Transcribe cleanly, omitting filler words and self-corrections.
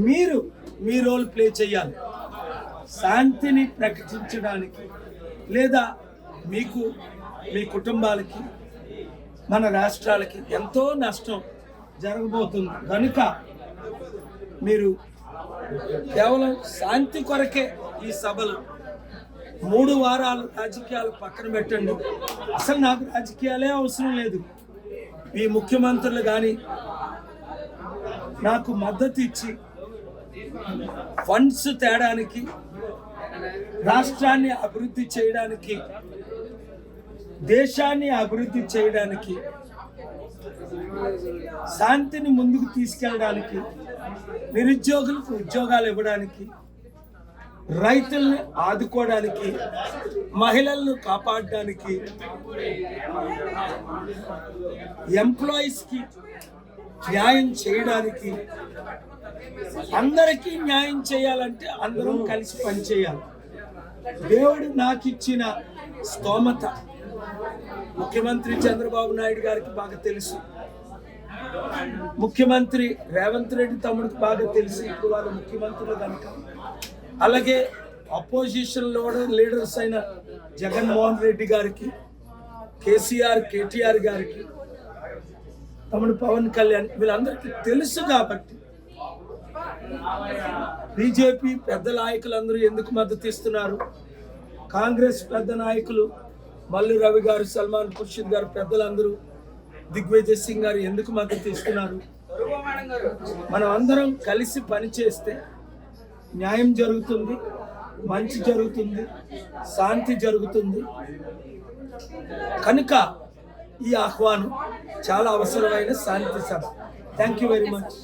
మీరు మీ role play చేయాలి. శాంతిని ప్రకటించడానికి లేదా మీకు మీ కుటుంబాలకి మన రాష్ట్రాలకి ఎంతో నష్టం జరగబోతుంది కనుక మీరు కేవలం శాంతి కొరకే ఈ సభలు 3 వారాలు రాజకీయాలు పక్కన పెట్టండి. అసలు నాకు రాజకీయాలే అవసరం లేదు. ఈ ముఖ్యమంత్రులు కానీ నాకు మద్దతు ఇచ్చి ఫండ్స్ తేడానికి, రాష్ట్రాన్ని అభివృద్ధి చేయడానికి, దేశాన్ని అభివృద్ధి చేయడానికి, శాంతిని ముందుకు తీసుకెళ్ళడానికి, నిరుద్యోగులకు ఉద్యోగాలు ఇవ్వడానికి, రైతుల్ని ఆదుకోవడానికి, మహిళలను కాపాడడానికి, ఎంప్లాయీస్కి న్యాయం చేయడానికి, అందరికీ న్యాయం చేయాలంటే అందరం కలిసి పనిచేయాలి. దేవుడు నాకు ఇచ్చిన స్తోమత ముఖ్యమంత్రి చంద్రబాబు నాయుడు గారికి బాగా తెలుసు, ముఖ్యమంత్రి రేవంత్ రెడ్డి తమ్ముడికి బాగా తెలుసు. ఇప్పుడు వాళ్ళు ముఖ్యమంత్రులు కనుక, అలాగే అపోజిషన్ లీడర్స్ అయిన జగన్మోహన్ రెడ్డి గారికి, కేటీఆర్ గారికి, తమ్ముడు పవన్ కళ్యాణ్, వీళ్ళందరికీ తెలుసు. కాబట్టి బీజేపీ పెద్ద నాయకులందరూ ఎందుకు మద్దతు ఇస్తున్నారు, కాంగ్రెస్ పెద్ద నాయకులు మల్లు రవి గారు, సల్మాన్ ఖుర్షిద్ గారు, పెద్దలందరూ, దిగ్విజయ్ సింగ్ గారు ఎందుకు మద్దతు ఇస్తున్నారు, మనం అందరం కలిసి పనిచేస్తే న్యాయం జరుగుతుంది, మంచి జరుగుతుంది, శాంతి జరుగుతుంది. కనుక ఈ ఆహ్వానం చాలా అవసరమైన శాంతి సభ. Thank you very much.